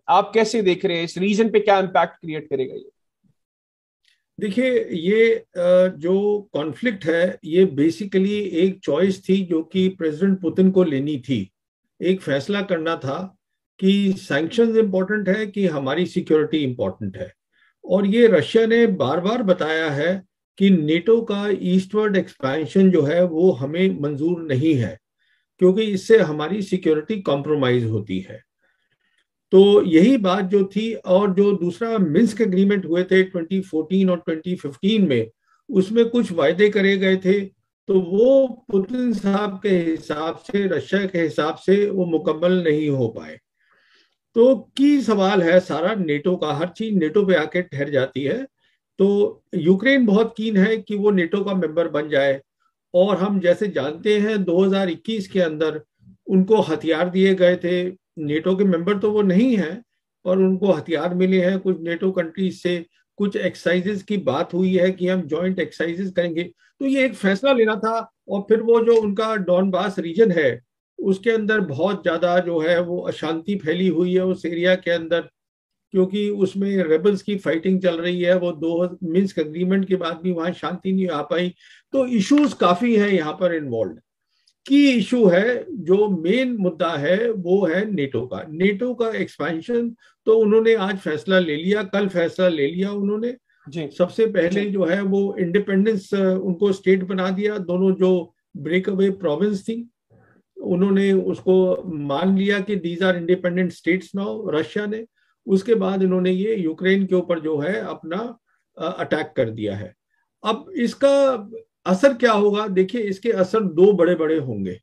आप कैसे देख रहे हैं इस रीजन पे, क्या इम्पैक्ट क्रिएट करेगा ये? देखिए, ये जो कॉन्फ्लिक्ट है ये बेसिकली एक चॉइस थी जो कि प्रेसिडेंट पुतिन को लेनी थी। एक फैसला करना था कि सैंक्शंस इंपॉर्टेंट है कि हमारी सिक्योरिटी इंपॉर्टेंट है। और ये रशिया ने बार बार बताया है कि नेटो का ईस्टवर्ड एक्सपेंशन जो है वो हमें मंजूर नहीं है, क्योंकि इससे हमारी सिक्योरिटी कॉम्प्रोमाइज होती है। तो यही बात जो थी, और जो दूसरा मिन्स्क एग्रीमेंट हुए थे 2014 और 2015 में, उसमें कुछ वायदे करे गए थे। तो वो पुतिन साहब के हिसाब से, रशिया के हिसाब से वो मुकम्मल नहीं हो पाए। तो की सवाल है सारा नेटो का, हर चीज नेटो पे आके ठहर जाती है। तो यूक्रेन बहुत कीन है कि वो नेटो का मेंबर बन जाए। और हम जैसे जानते हैं 2021 के अंदर उनको हथियार दिए गए थे। नेटो के मेंबर तो वो नहीं है, पर उनको हथियार मिले हैं कुछ नेटो कंट्रीज से। कुछ एक्सरसाइजेज की बात हुई है कि हम जॉइंट एक्सरसाइजेज करेंगे। तो ये एक फैसला लेना था। और फिर वो जो उनका डॉनबास रीजन है, उसके अंदर बहुत ज्यादा जो है वो अशांति फैली हुई है उस एरिया के अंदर, क्योंकि उसमें रेबल्स की फाइटिंग चल रही है। वो दो मिन्स्क एग्रीमेंट के बाद भी वहां शांति नहीं आ पाई। तो इश्यूज काफी हैं यहाँ पर इन्वॉल्व। की इशू है, जो मेन मुद्दा है वो है नेटो का एक्सपेंशन। तो उन्होंने आज फैसला ले लिया, कल फैसला ले लिया उन्होंने। जी। सबसे पहले जो है वो इंडिपेंडेंस उनको स्टेट बना दिया। दोनों जो ब्रेक अवे प्रोविंस थी, उन्होंने उसको मान लिया कि these are independent states now, Russia ने। उसके बाद इन्होंने ये यूक्रेन के ऊपर जो है अपना अटैक कर दिया है। अब इसका असर क्या होगा? देखिए, इसके असर दो बड़े बड़े होंगे।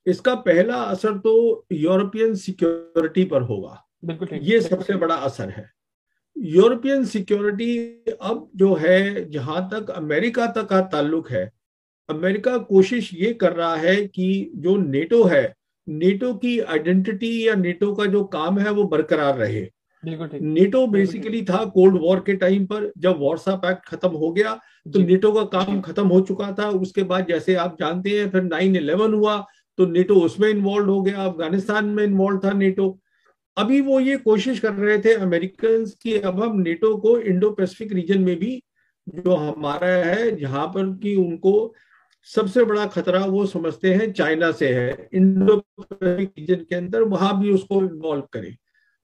इसका पहला असर तो यूरोपियन सिक्योरिटी पर होगा। बिल्कुल ठीक। ये सबसे बड़ा असर है। यूरोपियन सिक्योरिटी अब जो है, जहां तक अमेरिका तक का ताल्लुक है, अमेरिका कोशिश ये कर रहा है कि जो नेटो है, नेटो की आइडेंटिटी या नेटो का जो काम है वो बरकरार रहे। बिल्कुल ठीक। नेटो बेसिकली था कोल्ड वॉर के टाइम पर, जब वॉर्सा पैक्ट खत्म हो गया तो जी। नेटो का काम खत्म हो चुका था। उसके बाद जैसे आप जानते हैं फिर 9/11 हुआ, तो नेटो उसमें इन्वॉल्व हो गया, अफगानिस्तान में इन्वॉल्व था नेटो। अभी वो ये कोशिश कर रहे थे अमेरिकन की, अब हम नेटो को इंडो पैसिफिक रीजन में भी, जो हमारा है, जहां पर कि उनको सबसे बड़ा खतरा वो समझते हैं चाइना से है, इंडो पैसिफिक रीजन के अंदर, वहां भी उसको इन्वॉल्व करें।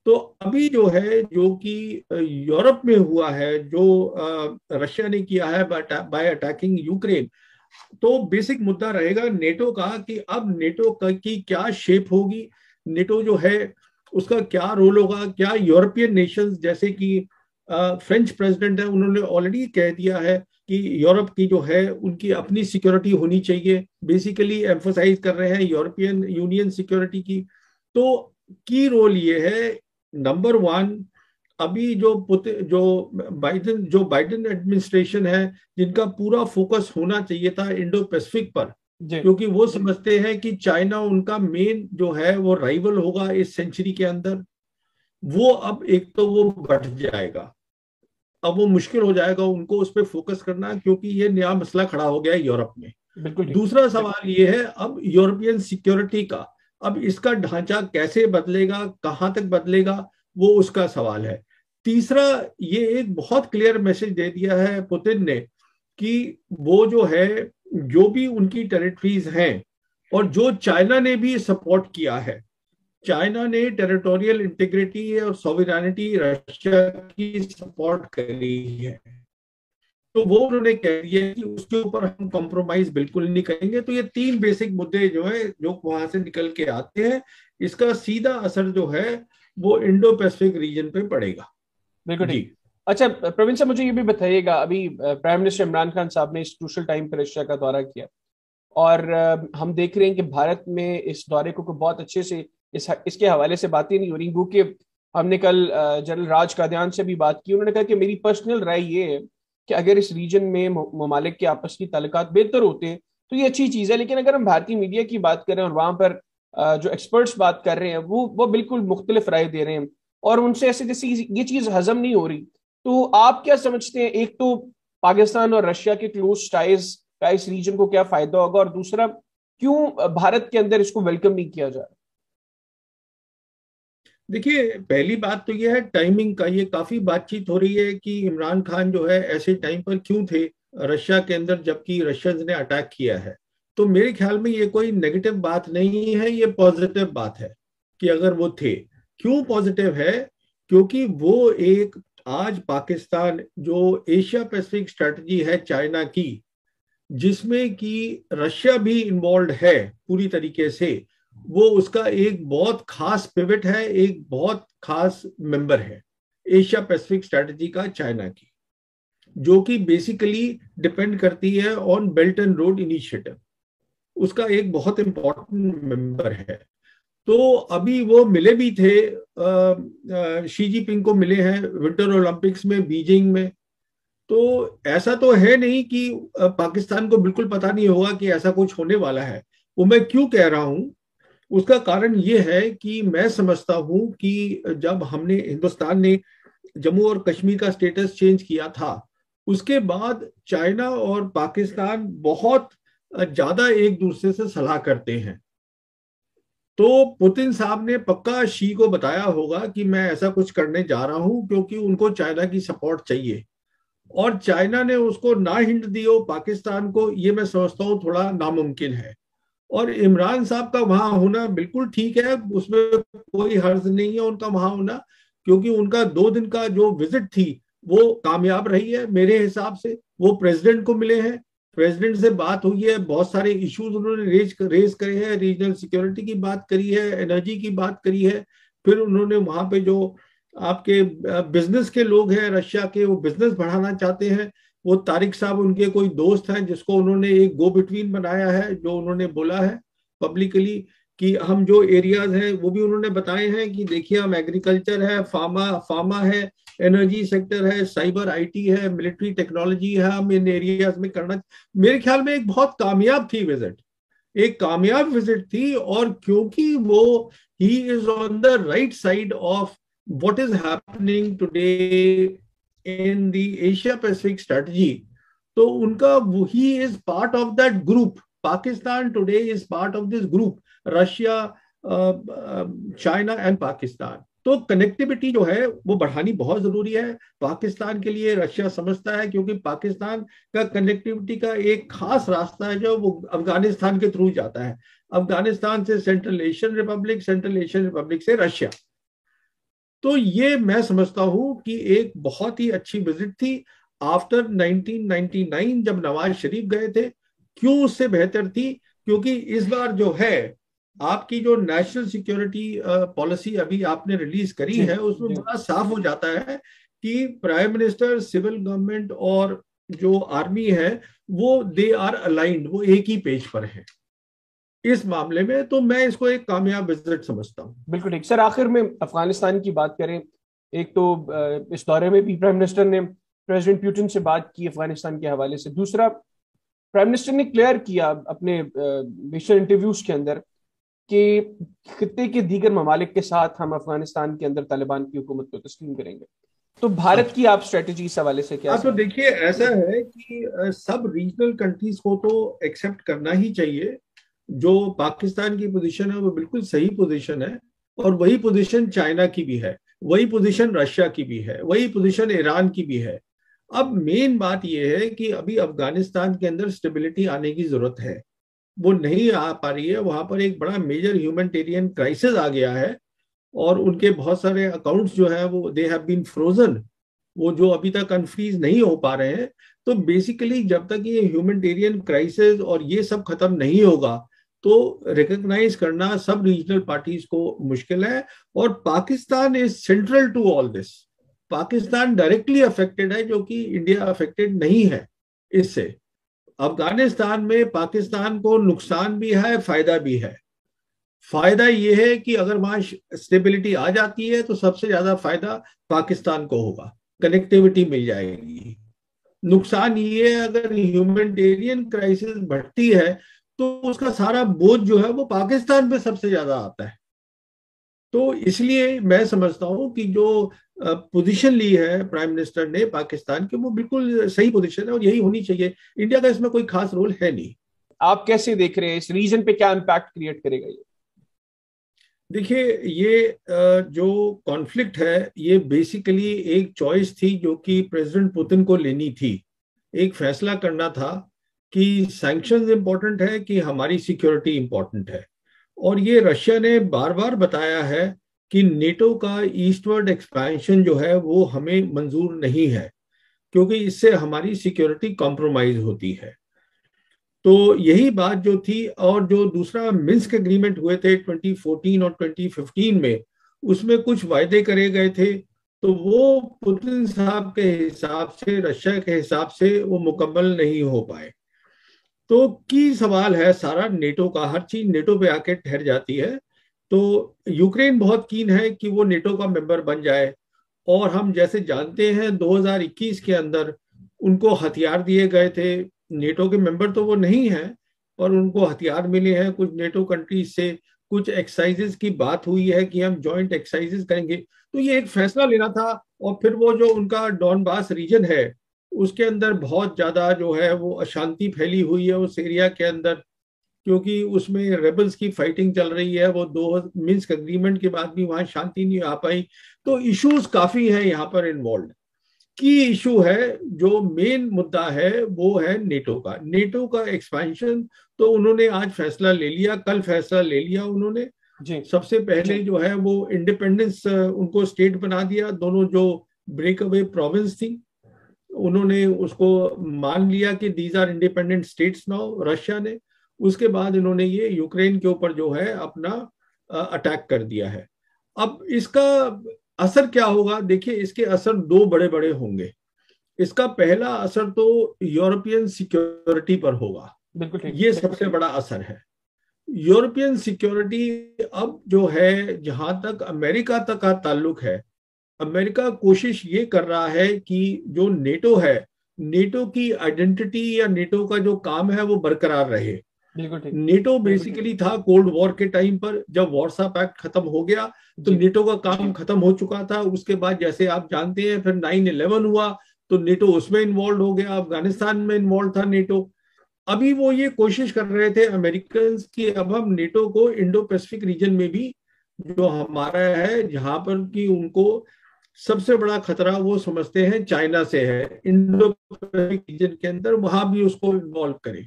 तो अभी जो है, जो कि यूरोप में हुआ है, जो रशिया ने किया है बाय अटैकिंग यूक्रेन, तो बेसिक मुद्दा रहेगा नेटो का कि अब नेटो की क्या शेप होगी। नेटो जो है उसका क्या रोल होगा। क्या यूरोपियन नेशंस, जैसे कि फ्रेंच प्रेसिडेंट है, उन्होंने ऑलरेडी कह दिया है कि यूरोप की जो है उनकी अपनी सिक्योरिटी होनी चाहिए। बेसिकली एम्फोसाइज कर रहे हैं यूरोपियन यूनियन सिक्योरिटी की। तो की रोल ये है, नंबर वन, अभी जो बाइडेन एडमिनिस्ट्रेशन है, जिनका पूरा फोकस होना चाहिए था इंडो पैसिफिक पर, जी। क्योंकि वो समझते हैं कि चाइना उनका मेन जो है वो राइवल होगा इस सेंचुरी के अंदर। वो अब एक तो वो बढ़ जाएगा। अब वो मुश्किल हो जाएगा उनको उस पर फोकस करना, क्योंकि ये नया मसला खड़ा हो गया है यूरोप में। बिल्कुल ठीक। दूसरा सवाल ये है अब यूरोपियन सिक्योरिटी का, अब इसका ढांचा कैसे बदलेगा, कहां तक बदलेगा, वो उसका सवाल है। तीसरा, ये एक बहुत क्लियर मैसेज दे दिया है पुतिन ने कि वो जो है, जो भी उनकी टेरिटरीज हैं, और जो चाइना ने भी सपोर्ट किया है, चाइना ने टेरिटोरियल इंटीग्रिटी और सॉवरेनिटी रशिया की सपोर्ट करी है। तो वो उन्होंने कह दिया कि उसके ऊपर हम कॉम्प्रोमाइज बिल्कुल नहीं करेंगे। तो ये तीन बेसिक मुद्दे जो है, जो वहां से निकल के आते हैं, इसका सीधा असर जो है वो इंडो पैसिफिक रीजन पे पड़ेगा। बिल्कुल जी। ठीक। अच्छा प्रवीण साहब, मुझे ये भी बताइएगा, अभी प्राइम मिनिस्टर इमरान खान साहब ने इस क्रूशल टाइम पर रशिया का दौरा किया, और हम देख रहे हैं कि भारत में इस दौरे को बहुत अच्छे से इसके हवाले से बातें नहीं हो रही, क्योंकि हमने कल जनरल राज कादियान से भी बात की। उन्होंने कहा कि मेरी पर्सनल राय ये है कि अगर इस रीजन में ममालिक के आपस की ताल्लुकात बेहतर होते तो ये अच्छी चीज़ है। लेकिन अगर हम भारतीय मीडिया की बात करें और वहां पर जो एक्सपर्ट्स बात कर रहे हैं, वो बिल्कुल मुख्तलिफ राय दे रहे हैं, और उनसे ऐसे जैसे ये चीज़ हजम नहीं हो रही। तो आप क्या समझते हैं, एक तो पाकिस्तान और रशिया के क्लोज टाइज का इस रीजन को क्या फायदा होगा, और दूसरा क्यों भारत के अंदर इसको वेलकम नहीं किया जा रहा? देखिए, पहली बात तो यह है टाइमिंग का। ये काफी बातचीत हो रही है कि इमरान खान जो है ऐसे टाइम पर क्यों थे रशिया के अंदर जबकि रशियंस ने अटैक किया है। तो मेरे ख्याल में ये कोई नेगेटिव बात नहीं है, ये पॉजिटिव बात है कि अगर वो थे। क्यों पॉजिटिव है? क्योंकि वो एक, आज पाकिस्तान जो एशिया पैसिफिक स्ट्रेटजी है चाइना की, जिसमें कि रशिया भी इन्वॉल्व है पूरी तरीके से, वो उसका एक बहुत खास पिवट है, एक बहुत खास मेंबर है एशिया पैसिफिक स्ट्रेटजी का चाइना की, जो कि बेसिकली डिपेंड करती है on belt and road initiative. उसका एक बहुत इंपॉर्टेंट मेंबर है। तो अभी वो मिले भी थे, शी जिनपिंग को मिले हैं विंटर ओलंपिक्स में बीजिंग में। तो ऐसा तो है नहीं कि पाकिस्तान को बिल्कुल पता नहीं होगा कि ऐसा कुछ होने वाला है। वो मैं क्यों कह रहा हूं, उसका कारण ये है कि मैं समझता हूं कि जब हमने, हिंदुस्तान ने जम्मू और कश्मीर का स्टेटस चेंज किया था, उसके बाद चाइना और पाकिस्तान बहुत ज्यादा एक दूसरे से सलाह करते हैं। तो पुतिन साहब ने पक्का शी को बताया होगा कि मैं ऐसा कुछ करने जा रहा हूं, क्योंकि उनको चाइना की सपोर्ट चाहिए। और चाइना ने उसको ना हिंट दी हो पाकिस्तान को, ये मैं समझता हूँ थोड़ा नामुमकिन है। और इमरान साहब का वहां होना बिल्कुल ठीक है, उसमें कोई हर्ज नहीं है उनका वहां होना, क्योंकि उनका 2 दिन का जो विजिट थी वो कामयाब रही है मेरे हिसाब से। वो प्रेसिडेंट को मिले हैं, प्रेसिडेंट से बात हुई है, बहुत सारे इश्यूज उन्होंने रेज करे हैं, रीजनल सिक्योरिटी की बात करी है, एनर्जी की बात करी है। फिर उन्होंने वहां पे जो आपके बिजनेस के लोग हैं रशिया के, वो बिजनेस बढ़ाना चाहते हैं। वो तारिक साहब उनके कोई दोस्त हैं जिसको उन्होंने एक गो बिटवीन बनाया है, जो उन्होंने बोला है पब्लिकली कि हम जो एरियाज हैं वो भी उन्होंने बताए हैं कि देखिए हम एग्रीकल्चर है, फार्मा फार्मा है, एनर्जी सेक्टर है, साइबर आईटी है, मिलिट्री टेक्नोलॉजी है, हम इन एरियाज में करना। मेरे ख्याल में एक बहुत कामयाब थी विजिट, एक कामयाब विजिट थी। और क्योंकि वो, he is on the right side of what is happening today in the Asia Pacific strategy, तो उनका, he is part of that group. Pakistan today is part of this group, Russia, China and Pakistan. तो connectivity जो है वो बढ़ानी बहुत जरूरी है पाकिस्तान के लिए, रशिया समझता है, क्योंकि पाकिस्तान का कनेक्टिविटी का एक खास रास्ता है जो वो अफगानिस्तान के थ्रू जाता है, अफगानिस्तान से central Asian Republic, central Asian Republic से रशिया। तो ये मैं समझता हूं कि एक बहुत ही अच्छी विजिट थी आफ्टर 1999 जब नवाज शरीफ गए थे। क्यों उससे बेहतर थी? क्योंकि इस बार जो है आपकी जो नेशनल सिक्योरिटी पॉलिसी अभी आपने रिलीज करी जी है, उसमें जी। बड़ा साफ हो जाता है कि प्राइम मिनिस्टर, सिविल गवर्नमेंट और जो आर्मी है वो दे आर अलाइंड, वो एक ही पेज पर है इस मामले में। तो मैं इसको एक कामयाब विजिट समझता हूँ। बिल्कुल ठीक सर। आखिर में अफगानिस्तान की बात करें, एक तो इस दौरे में भी प्राइम मिनिस्टर ने प्रेसिडेंट पुतिन से बात की अफगानिस्तान के हवाले से। दूसरा, प्राइम मिनिस्टर ने क्लियर किया अपने बेशतर इंटरव्यूज के अंदर कि खित्ते के दीगर ममालिक के साथ हम अफगानिस्तान के अंदर तालिबान की हुकूमत को तस्लीम करेंगे। तो हाँ, भारत की आप स्ट्रेटेजी इस हवाले से क्या हाँ, तो समझ? देखिए ऐसा है कि सब रीजनल कंट्रीज को तो एक्सेप्ट करना ही चाहिए। जो पाकिस्तान की पोजीशन है वो बिल्कुल सही पोजीशन है, और वही पोजीशन चाइना की भी है, वही पोजीशन रशिया की भी है, वही पोजीशन ईरान की भी है। अब मेन बात यह है कि अभी अफगानिस्तान के अंदर स्टेबिलिटी आने की जरूरत है, वो नहीं आ पा रही है। वहां पर एक बड़ा मेजर ह्यूमैनिटेरियन क्राइसिस आ गया है, और उनके बहुत सारे अकाउंट्स जो है वो दे हैव बीन फ्रोजन, वो जो अभी तक अनफ्रीज नहीं हो पा रहे हैं। तो बेसिकली जब तक ये ह्यूमैनिटेरियन क्राइसिस और ये सब खत्म नहीं होगा, तो रिकॉग्नाइज करना सब रीजनल पार्टीज को मुश्किल है। और Pakistan is central to all this. Pakistan directly affected है, जो कि इंडिया अफेक्टेड नहीं है इससे। अफगानिस्तान में पाकिस्तान को नुकसान भी है, फायदा भी है। फायदा यह है कि अगर वहां स्टेबिलिटी आ जाती है तो सबसे ज्यादा फायदा पाकिस्तान को होगा, कनेक्टिविटी मिल जाएगी। नुकसान ये है अगर ह्यूमैनिटेरियन क्राइसिस बढ़ती है तो उसका सारा बोझ जो है वो पाकिस्तान पे सबसे ज्यादा आता है। तो इसलिए मैं समझता हूं कि जो पोजीशन ली है प्राइम मिनिस्टर ने पाकिस्तान की, वो बिल्कुल सही पोजीशन है और यही होनी चाहिए। इंडिया का इसमें कोई खास रोल है नहीं। आप कैसे देख रहे हैं इस रीजन पे क्या इम्पैक्ट क्रिएट करेगा ये? देखिए, ये जो कॉन्फ्लिक्ट है ये बेसिकली एक चॉइस थी जो कि प्रेसिडेंट पुतिन को लेनी थी। एक फैसला करना था कि सैंक्शंस इंपॉर्टेंट है कि हमारी सिक्योरिटी इंपॉर्टेंट है। और ये रशिया ने बार बार बताया है कि नेटो का ईस्टवर्ड एक्सपेंशन जो है वो हमें मंजूर नहीं है, क्योंकि इससे हमारी सिक्योरिटी कॉम्प्रोमाइज होती है। तो यही बात जो थी, और जो दूसरा मिन्स्क एग्रीमेंट हुए थे 2014 और 2015 में, उसमें कुछ वायदे करे गए थे, तो वो पुतिन साहब के हिसाब से, रशिया के हिसाब से वो मुकम्मल नहीं हो पाए। तो की सवाल है सारा नेटो का, हर चीज नेटो पे आके ठहर जाती है। तो यूक्रेन बहुत कीन है कि वो नेटो का मेंबर बन जाए। और हम जैसे जानते हैं 2021 के अंदर उनको हथियार दिए गए थे। नेटो के मेंबर तो वो नहीं है, पर उनको हथियार मिले हैं कुछ नेटो कंट्रीज से। कुछ एक्सरसाइजेज की बात हुई है कि हम जॉइंट एक्सरसाइजेज करेंगे। तो ये एक फैसला लेना था। और फिर वो जो उनका डॉनबास रीजन है, उसके अंदर बहुत ज्यादा जो है वो अशांति फैली हुई है उस एरिया के अंदर, क्योंकि उसमें रेबल्स की फाइटिंग चल रही है। वो दो मिन्स्क एग्रीमेंट के बाद भी वहां शांति नहीं आ पाई। तो इश्यूज काफी है यहाँ पर इन्वॉल्व। की इशू है, जो मेन मुद्दा है वो है नेटो का एक्सपेंशन। तो उन्होंने आज फैसला ले लिया, कल फैसला ले लिया उन्होंने। जी सबसे पहले जो है वो इंडिपेंडेंस उनको स्टेट बना दिया। दोनों जो ब्रेक अवे प्रोविंस थी उन्होंने उसको मान लिया कि these are independent states now, Russia ने। उसके बाद इन्होंने ये यूक्रेन के ऊपर जो है अपना अटैक कर दिया है। अब इसका असर क्या होगा? देखिए, इसके असर दो बड़े बड़े होंगे। इसका पहला असर तो यूरोपियन सिक्योरिटी पर होगा। बिल्कुल ठीक। ये सबसे बड़ा असर है। यूरोपियन सिक्योरिटी अब जो है, जहां तक अमेरिका तक का ताल्लुक है, अमेरिका कोशिश ये कर रहा है कि जो नेटो है, नेटो की आइडेंटिटी या नेटो का जो काम है वो बरकरार रहे। बिल्कुल ठीक। नेटो बेसिकली था कोल्ड वॉर के टाइम पर, जब वॉर्सा पैक्ट खत्म हो गया तो जी नेटो का काम खत्म हो चुका था। उसके बाद जैसे आप जानते हैं फिर 9/11 हुआ, तो नेटो उसमें इन्वॉल्व हो गया। अफगानिस्तान में इन्वॉल्व था नेटो। अभी वो ये कोशिश कर रहे थे अमेरिकन की, अब हम नेटो को इंडो पैसिफिक रीजन में भी, जो हमारा है, जहां पर कि उनको सबसे बड़ा खतरा वो समझते हैं चाइना से है, इंडो पैसिफिक रीजन के अंदर, वहां भी उसको इन्वॉल्व करें।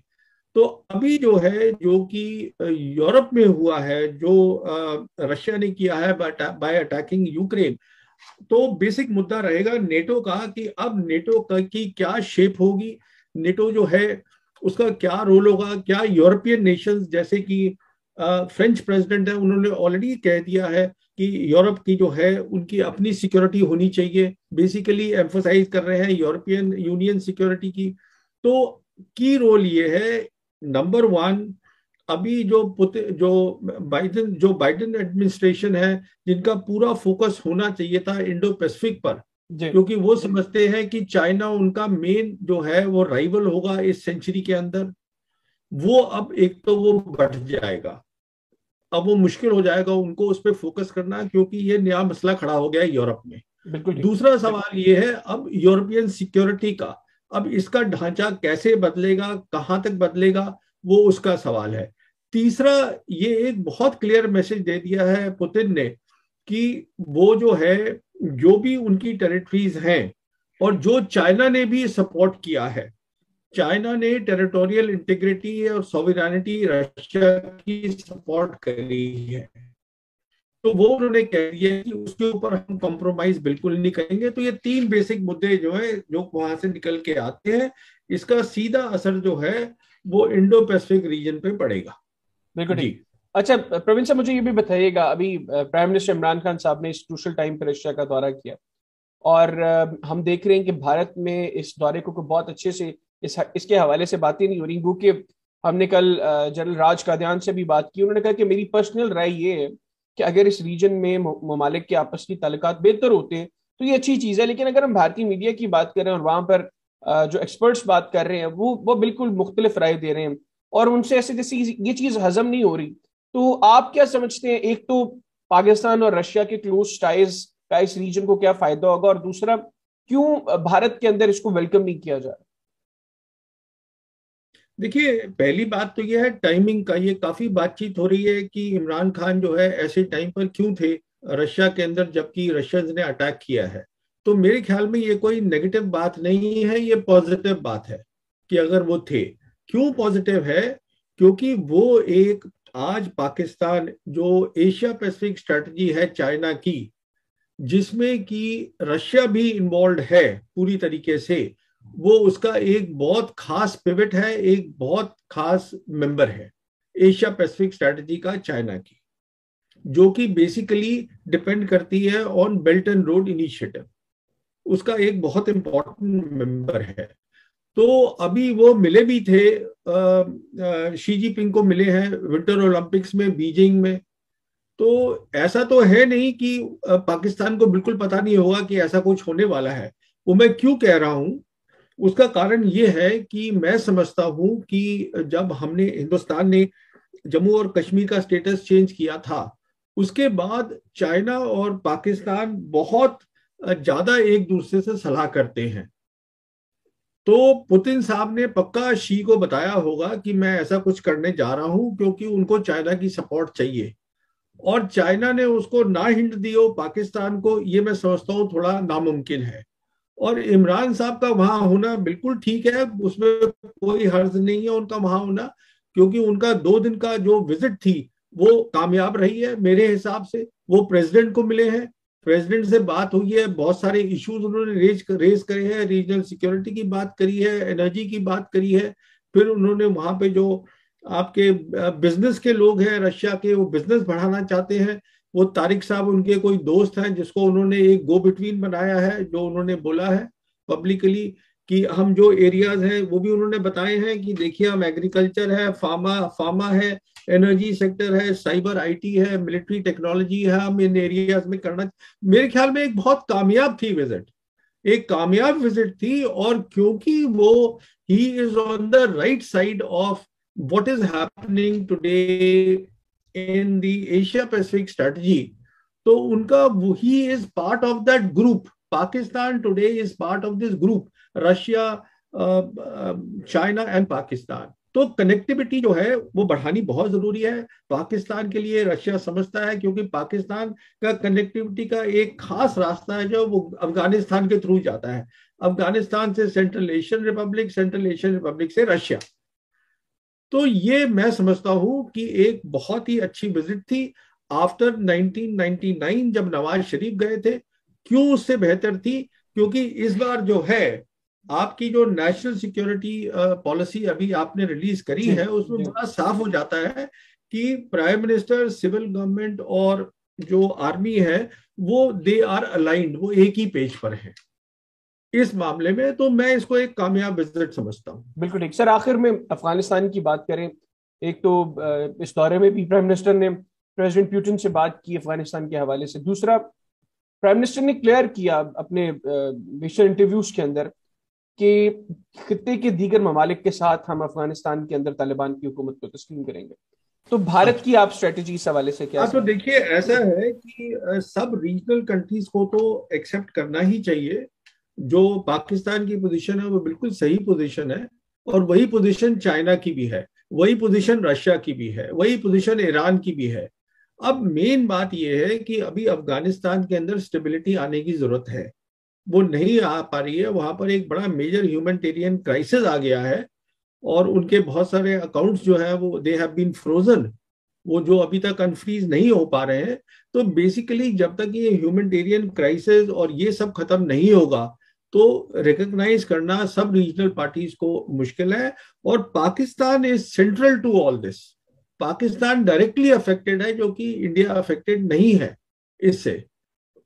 तो अभी जो है, जो कि यूरोप में हुआ है, जो रशिया ने किया है बाय अटैकिंग यूक्रेन, तो बेसिक मुद्दा रहेगा नेटो का कि अब नेटो का की क्या शेप होगी, नेटो जो है उसका क्या रोल होगा। क्या यूरोपियन नेशंस, जैसे कि फ्रेंच प्रेसिडेंट है, उन्होंने ऑलरेडी कह दिया है कि यूरोप की जो है उनकी अपनी सिक्योरिटी होनी चाहिए, बेसिकली एम्फोसाइज कर रहे हैं यूरोपियन यूनियन सिक्योरिटी की। तो की रोल ये है, नंबर वन, अभी जो बाइडेन एडमिनिस्ट्रेशन है, जिनका पूरा फोकस होना चाहिए था इंडो पैसिफिक पर, जी क्योंकि वो समझते हैं कि चाइना उनका मेन जो है वो राइवल होगा इस सेंचुरी के अंदर। वो अब एक तो वो बढ़ जाएगा, अब वो मुश्किल हो जाएगा उनको उस पर फोकस करना, क्योंकि ये नया मसला खड़ा हो गया है यूरोप में। बिल्कुल ठीक। दूसरा सवाल ये है अब यूरोपियन सिक्योरिटी का, अब इसका ढांचा कैसे बदलेगा, कहां तक बदलेगा, वो उसका सवाल है। तीसरा, ये एक बहुत क्लियर मैसेज दे दिया है पुतिन ने कि वो जो है, जो भी उनकी टेरिटरीज हैं, और जो चाइना ने भी सपोर्ट किया है, चाइना ने टेरिटोरियल इंटीग्रिटी और सॉवरेनिटी रशिया की सपोर्ट करी है। तो वो उन्होंने कह दिया कि उसके ऊपर हम कॉम्प्रोमाइज बिल्कुल नहीं करेंगे। तो ये तीन बेसिक मुद्दे जो है, जो वहां से निकल के आते हैं, इसका सीधा असर जो है वो इंडो पैसिफिक रीजन पे पड़ेगा। बिल्कुल जी। ठीक। अच्छा प्रवीण साहब, मुझे ये भी बताइएगा, अभी प्राइम मिनिस्टर इमरान खान साहब ने इस क्रूशल टाइम पर रशिया का दौरा किया, और हम देख रहे हैं कि भारत में इस दौरे को बहुत अच्छे से इसके हवाले से बातें नहीं हो रही। क्योंकि हमने कल जनरल राज कादियान से भी बात की, उन्होंने कहा कि मेरी पर्सनल राय ये है कि अगर इस रीजन में ममालिक के आपस की ताल्लुकात बेहतर होते हैं तो ये अच्छी चीज़ है। लेकिन अगर हम भारतीय मीडिया की बात करें और वहां पर जो एक्सपर्ट्स बात कर रहे हैं वो बिल्कुल मुख्तलिफ राय दे रहे हैं, और उनसे ऐसे जैसे ये चीज़ हजम नहीं हो रही। तो आप क्या समझते हैं, एक तो पाकिस्तान और रशिया के क्लोज टाइज का इस रीजन को क्या फायदा होगा, और दूसरा क्यों भारत के अंदर इसको वेलकम नहीं किया जा रहा? देखिए, पहली बात तो यह है टाइमिंग का। ये काफी बातचीत हो रही है कि इमरान खान जो है ऐसे टाइम पर क्यों थे रशिया के अंदर जबकि रशियंस ने अटैक किया है। तो मेरे ख्याल में ये कोई नेगेटिव बात नहीं है, ये पॉजिटिव बात है कि अगर वो थे। क्यों पॉजिटिव है? क्योंकि वो एक, आज पाकिस्तान जो एशिया पैसिफिक स्ट्रेटजी है चाइना की, जिसमें कि रशिया भी इन्वॉल्व है पूरी तरीके से, वो उसका एक बहुत खास पिवट है, एक बहुत खास मेंबर है एशिया पैसिफिक स्ट्रेटजी का चाइना की, जो कि बेसिकली डिपेंड करती है on belt and road initiative. उसका एक बहुत इंपॉर्टेंट मेंबर है। तो अभी वो मिले भी थे, शी जिनपिंग को मिले हैं विंटर ओलंपिक्स में बीजिंग में। तो ऐसा तो है नहीं कि पाकिस्तान को बिल्कुल पता नहीं होगा कि ऐसा कुछ होने वाला है। वो मैं क्यों कह रहा हूं, उसका कारण ये है कि मैं समझता हूं कि जब हमने, हिंदुस्तान ने जम्मू और कश्मीर का स्टेटस चेंज किया था, उसके बाद चाइना और पाकिस्तान बहुत ज्यादा एक दूसरे से सलाह करते हैं। तो पुतिन साहब ने पक्का शी को बताया होगा कि मैं ऐसा कुछ करने जा रहा हूं, क्योंकि उनको चाइना की सपोर्ट चाहिए। और चाइना ने उसको ना हिंट दी हो पाकिस्तान को, ये मैं समझता हूँ थोड़ा नामुमकिन है। और इमरान साहब का वहां होना बिल्कुल ठीक है, उसमें कोई हर्ज नहीं है उनका वहां होना, क्योंकि उनका 2 दिन का जो विजिट थी वो कामयाब रही है मेरे हिसाब से। वो प्रेसिडेंट को मिले हैं, प्रेसिडेंट से बात हुई है, बहुत सारे इश्यूज उन्होंने रेज करे हैं, रीजनल सिक्योरिटी की बात करी है, एनर्जी की बात करी है। फिर उन्होंने वहां पे जो आपके बिजनेस के लोग हैं रशिया के, वो बिजनेस बढ़ाना चाहते हैं। वो तारिक साहब उनके कोई दोस्त हैं जिसको उन्होंने एक गो बिटवीन बनाया है, जो उन्होंने बोला है पब्लिकली कि हम जो एरियाज हैं वो भी उन्होंने बताए हैं कि देखिए हम एग्रीकल्चर है, फार्मा फार्मा है, एनर्जी सेक्टर है, साइबर आईटी है, मिलिट्री टेक्नोलॉजी है, हम इन एरियाज में करना। मेरे ख्याल में एक बहुत कामयाब थी विजिट, एक कामयाब विजिट थी। और क्योंकि वो, he is on the right side of what is happening today in the Asia Pacific strategy, तो उनका, he is part of that group. Pakistan today is part of this group, Russia, China and Pakistan. तो connectivity जो है वो बढ़ानी बहुत जरूरी है पाकिस्तान के लिए, रशिया समझता है, क्योंकि पाकिस्तान का कनेक्टिविटी का एक खास रास्ता है जो वो अफगानिस्तान के थ्रू जाता है, अफगानिस्तान से central Asian Republic, central Asian Republic से रशिया। तो ये मैं समझता हूं कि एक बहुत ही अच्छी विजिट थी आफ्टर 1999 जब नवाज शरीफ गए थे। क्यों उससे बेहतर थी? क्योंकि इस बार जो है आपकी जो नेशनल सिक्योरिटी पॉलिसी अभी आपने रिलीज करी है, उसमें बड़ा साफ हो जाता है कि प्राइम मिनिस्टर, सिविल गवर्नमेंट और जो आर्मी है वो दे आर अलाइंड, वो एक ही पेज पर है इस मामले में। तो मैं इसको एक कामयाब विजिट समझता हूँ। बिल्कुल ठीक सर। आखिर में अफगानिस्तान की बात करें, एक तो इस दौरे में भी प्राइम मिनिस्टर ने प्रेसिडेंट पुतिन से बात की अफगानिस्तान के हवाले से। दूसरा, प्राइम मिनिस्टर ने क्लियर किया अपने विशेष इंटरव्यूज के अंदर कि खित्ते के दीगर ममालिक के साथ हम अफगानिस्तान के अंदर तालिबान की हुकूमत को तस्लीम करेंगे। तो भारत की आप स्ट्रेटेजी इस हवाले से क्या? तो देखिए, ऐसा है कि सब रीजनल कंट्रीज को तो एक्सेप्ट करना ही चाहिए। जो पाकिस्तान की पोजीशन है वो बिल्कुल सही पोजीशन है, और वही पोजीशन चाइना की भी है, वही पोजीशन रशिया की भी है, वही पोजीशन ईरान की भी है। अब मेन बात यह है कि अभी अफगानिस्तान के अंदर स्टेबिलिटी आने की जरूरत है, वो नहीं आ पा रही है। वहां पर एक बड़ा मेजर ह्यूमैनिटेरियन क्राइसिस आ गया है, और उनके बहुत सारे अकाउंट्स जो है वो दे हैव बीन फ्रोजन, वो जो अभी तक अनफ्रीज नहीं हो पा रहे हैं। तो बेसिकली जब तक ये ह्यूमैनिटेरियन क्राइसिस और ये सब खत्म नहीं होगा तो रिकॉग्नाइज करना सब रीजनल पार्टीज को मुश्किल है। और Pakistan is central to all this. Pakistan directly affected है, जो कि इंडिया अफेक्टेड नहीं है इससे।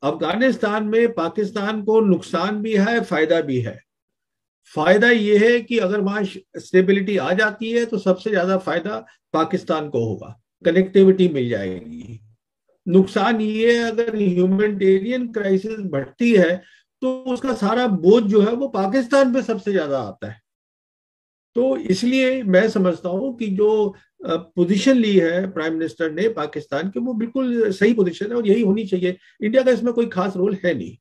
अफगानिस्तान में पाकिस्तान को नुकसान भी है, फायदा भी है। फायदा यह है कि अगर वहां स्टेबिलिटी आ जाती है तो सबसे ज्यादा फायदा पाकिस्तान को होगा, कनेक्टिविटी मिल जाएगी। नुकसान ये है अगर ह्यूमैनिटेरियन क्राइसिस बढ़ती है तो उसका सारा बोझ जो है वो पाकिस्तान पे सबसे ज्यादा आता है। तो इसलिए मैं समझता हूं कि जो पोजीशन ली है प्राइम मिनिस्टर ने पाकिस्तान की, वो बिल्कुल सही पोजीशन है और यही होनी चाहिए। इंडिया का इसमें कोई खास रोल है नहीं।